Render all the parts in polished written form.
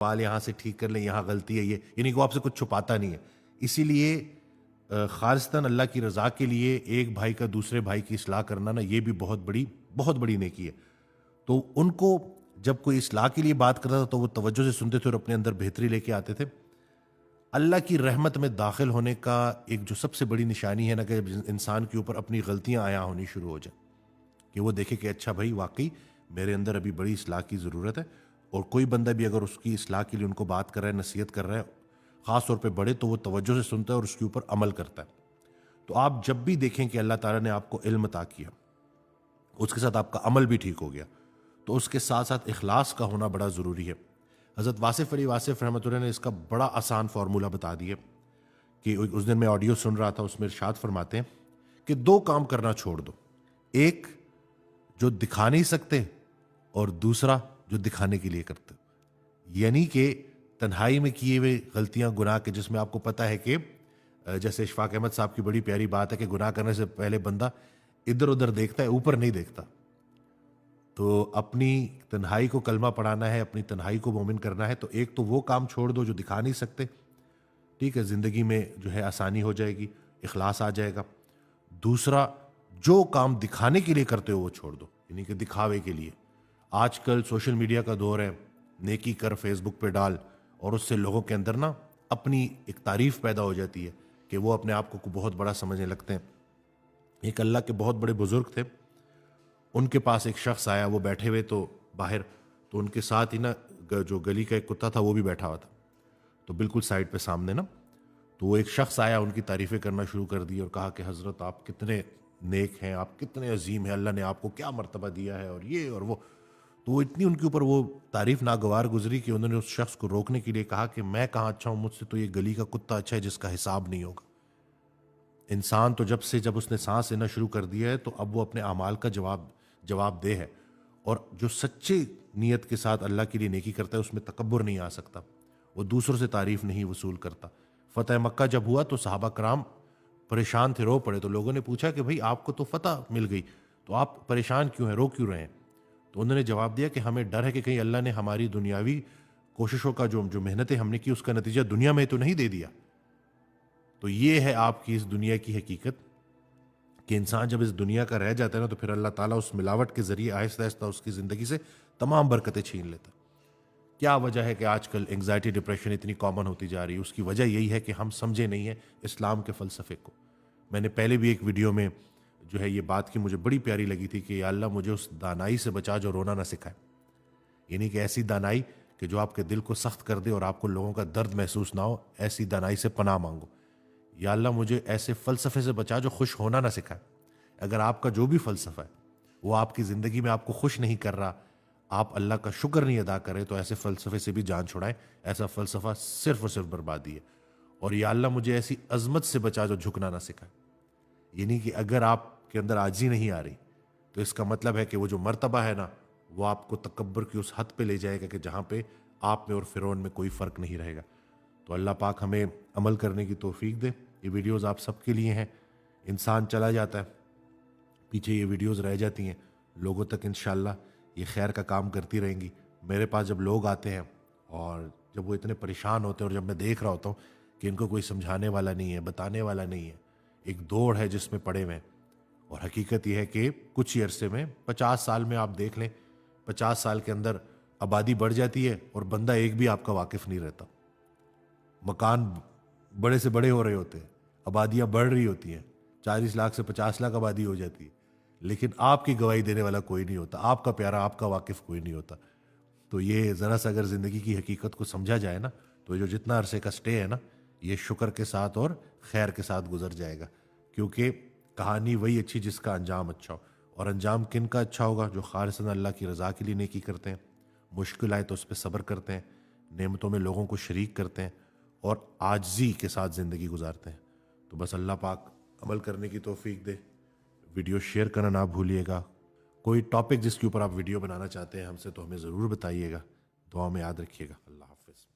سوال یہاں سے ٹھیک کر لیں، یہاں غلطی ہے یہ، یعنی کہ وہ آپ سے کچھ چھپاتا نہیں ہے. اسی لیے خالصتاً اللہ کی رضا کے لیے ایک بھائی کا دوسرے بھائی کی اصلاح کرنا نا، یہ بھی بہت بڑی نیکی ہے. تو ان کو جب کوئی اصلاح کے لیے بات کرتا تھا تو وہ توجہ سے سنتے تھے اور اپنے اندر بہتری لے کے آتے تھے. اللہ کی رحمت میں داخل ہونے کا ایک جو سب سے بڑی نشانی ہے نا، کہ انسان کے اوپر اپنی غلطیاں عیاں ہونی شروع ہو جائیں، کہ وہ دیکھے کہ اچھا بھائی واقعی میرے اندر ابھی بڑی اصلاح کی ضرورت ہے. اور کوئی بندہ بھی اگر اس کی اصلاح کے لیے ان کو بات کر رہا ہے، نصیحت کر رہا ہے، خاص طور پہ بڑے، تو وہ توجہ سے سنتا ہے اور اس کے اوپر عمل کرتا ہے. تو آپ جب بھی دیکھیں کہ اللہ تعالیٰ نے آپ کو علم عطا کیا، اس کے ساتھ آپ کا عمل بھی ٹھیک ہو گیا، تو اس کے ساتھ ساتھ اخلاص کا ہونا بڑا ضروری ہے. حضرت واصف علی واصف رحمۃ اللہ نے اس کا بڑا آسان فارمولہ بتا دیا کہ اس دن میں آڈیو سن رہا تھا، اس میں ارشاد فرماتے ہیں کہ 2 کام کرنا چھوڑ دو، ایک جو دکھا نہیں سکتے اور دوسرا جو دکھانے کے لیے کرتے. یعنی کہ تنہائی میں کیے ہوئے غلطیاں، گناہ کے، جس میں آپ کو پتہ ہے کہ جیسے اشفاق احمد صاحب کی بڑی پیاری بات ہے کہ گناہ کرنے سے پہلے بندہ ادھر ادھر دیکھتا ہے، اوپر نہیں دیکھتا. تو اپنی تنہائی کو کلمہ پڑھانا ہے، اپنی تنہائی کو مومن کرنا ہے. تو ایک تو وہ کام چھوڑ دو جو دکھا نہیں سکتے، ٹھیک ہے، زندگی میں جو ہے آسانی ہو جائے گی، اخلاص آ جائے گا. دوسرا جو کام دکھانے کے لیے کرتے ہو وہ چھوڑ دو، یعنی کہ دکھاوے کے لیے. آج کل سوشل میڈیا کا دور ہے، نیکی کر فیس بک پہ ڈال، اور اس سے لوگوں کے اندر نا اپنی ایک تعریف پیدا ہو جاتی ہے کہ وہ اپنے آپ کو بہت بڑا سمجھنے لگتے ہیں. ایک اللہ کے بہت بڑے بزرگ تھے، ان کے پاس ایک شخص آیا، وہ بیٹھے ہوئے تو باہر، تو ان کے ساتھ ہی نا جو گلی کا ایک کتا تھا وہ بھی بیٹھا ہوا تھا، تو بالکل سائڈ پہ سامنے نا. تو وہ ایک شخص آیا، ان کی تعریفیں کرنا شروع کر دی اور کہا کہ حضرت آپ کتنے نیک ہیں، آپ کتنے عظیم ہیں، اللہ نے آپ کو کیا مرتبہ دیا ہے، اور یہ اور وہ. تو وہ اتنی ان کے اوپر وہ تعریف ناگوار گزری کہ انہوں نے اس شخص کو روکنے کے لیے کہا کہ میں کہاں اچھا ہوں، مجھ سے تو یہ گلی کا کتا اچھا ہے جس کا حساب نہیں ہوگا. انسان تو جب اس نے سانس لینا شروع کر دیا ہے تو اب وہ اپنے اعمال کا جواب دہ ہے. اور جو سچی نیت کے ساتھ اللہ کے لیے نیکی کرتا ہے اس میں تکبر نہیں آ سکتا، وہ دوسروں سے تعریف نہیں وصول کرتا. فتح مکہ جب ہوا تو صحابہ کرام پریشان تھے، رو پڑے. تو لوگوں نے پوچھا کہ بھئی آپ کو تو فتح مل گئی، تو آپ پریشان کیوں ہیں، رو کیوں رہے ہیں؟ تو انہوں نے جواب دیا کہ ہمیں ڈر ہے کہ کہیں اللہ نے ہماری دنیاوی کوششوں کا جو محنتیں ہم نے کی اس کا نتیجہ دنیا میں تو نہیں دے دیا. تو یہ ہے آپ کی اس دنیا کی حقیقت، کہ انسان جب اس دنیا کا رہ جاتا ہے نا تو پھر اللہ تعالیٰ اس ملاوٹ کے ذریعے آہستہ آہستہ اس کی زندگی سے تمام برکتیں چھین لیتا. کیا وجہ ہے کہ آج کل انگزائٹی ڈپریشن اتنی کامن ہوتی جا رہی ہے؟ اس کی وجہ یہی ہے کہ ہم سمجھے نہیں ہیں اسلام کے فلسفے کو. میں نے پہلے بھی ایک ویڈیو میں جو ہے یہ بات کی، مجھے بڑی پیاری لگی تھی کہ یا اللہ مجھے اس دانائی سے بچا جو رونا نہ سکھائے. یعنی کہ ایسی دانائی کہ جو آپ کے دل کو سخت کر دے اور آپ کو لوگوں کا درد محسوس نہ ہو، ایسی دانائی سے پناہ مانگو. یا اللہ مجھے ایسے فلسفے سے بچا جو خوش ہونا نہ سکھائے. اگر آپ کا جو بھی فلسفہ ہے وہ آپ کی زندگی میں آپ کو خوش نہیں کر رہا، آپ اللہ کا شکر نہیں ادا کریں، تو ایسے فلسفے سے بھی جان چھڑائیں. ایسا فلسفہ صرف اور صرف بربادی ہے. اور یا اللہ مجھے ایسی عظمت سے بچا جو جھکنا نہ سکھائے. یعنی کہ اگر آپ کے اندر عاجزی نہیں آ رہی تو اس کا مطلب ہے کہ وہ جو مرتبہ ہے نا وہ آپ کو تکبر کی اس حد پہ لے جائے گا کہ جہاں پہ آپ میں اور فرعون میں کوئی فرق نہیں رہے گا. تو اللہ پاک ہمیں عمل کرنے کی توفیق دے. یہ ویڈیوز آپ سب کے لیے ہیں. انسان چلا جاتا ہے، پیچھے یہ ویڈیوز رہ جاتی ہیں، لوگوں تک انشاءاللہ یہ خیر کا کام کرتی رہیں گی. میرے پاس جب لوگ آتے ہیں اور جب وہ اتنے پریشان ہوتے ہیں اور جب میں دیکھ رہا ہوتا ہوں کہ ان کو کوئی سمجھانے والا نہیں ہے، بتانے والا نہیں ہے، ایک دوڑ ہے جس میں پڑے ہوئے ہیں. اور حقیقت یہ ہے کہ کچھ ہی عرصے میں 50 سال میں آپ دیکھ لیں، 50 سال کے اندر آبادی بڑھ جاتی ہے اور بندہ ایک بھی آپ کا واقف نہیں رہتا. مکان بڑے سے بڑے ہو رہے ہوتے ہیں، آبادیاں بڑھ رہی ہوتی ہیں، 40 لاکھ سے 50 لاکھ آبادی ہو جاتی ہے، لیکن آپ کی گواہی دینے والا کوئی نہیں ہوتا، آپ کا پیارا، آپ کا واقف کوئی نہیں ہوتا. تو یہ ذرا سا اگر زندگی کی حقیقت کو سمجھا جائے نا تو جو جتنا عرصے کا سٹے ہے نا یہ شکر کے ساتھ اور خیر کے ساتھ گزر جائے گا. کیونکہ کہانی وہی اچھی جس کا انجام اچھا ہو. اور انجام کن کا اچھا ہوگا؟ جو خالصاً اللہ کی رضا کے لیے نیکی کرتے ہیں، مشکل آئے تو اس پہ صبر کرتے ہیں، نعمتوں میں لوگوں کو شریک کرتے ہیں اور عاجزی کے ساتھ زندگی گزارتے ہیں. تو بس اللہ پاک عمل کرنے کی توفیق دے. ویڈیو شیئر کرنا نہ بھولیے گا. کوئی ٹاپک جس کے اوپر آپ ویڈیو بنانا چاہتے ہیں ہم سے تو ہمیں ضرور بتائیے گا. دعا میں یاد رکھیے گا. اللہ حافظ.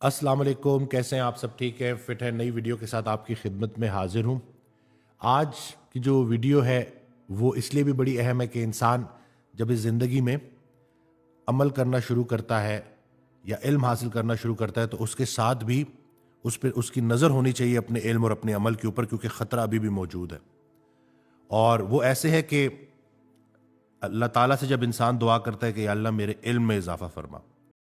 السلام علیکم، کیسے ہیں آپ؟ سب ٹھیک ہے؟ فٹ ہے؟ نئی ویڈیو کے ساتھ آپ کی خدمت میں حاضر ہوں۔ آج کی جو ویڈیو ہے وہ اس لیے بھی بڑی اہم ہے کہ انسان جب اس زندگی میں عمل کرنا شروع کرتا ہے یا علم حاصل کرنا شروع کرتا ہے تو اس کے ساتھ بھی اس پہ اس کی نظر ہونی چاہیے اپنے علم اور اپنے عمل کے اوپر، کیونکہ خطرہ ابھی بھی موجود ہے۔ اور وہ ایسے ہے کہ اللہ تعالیٰ سے جب انسان دعا کرتا ہے کہ یا اللہ میرے علم میں اضافہ فرما،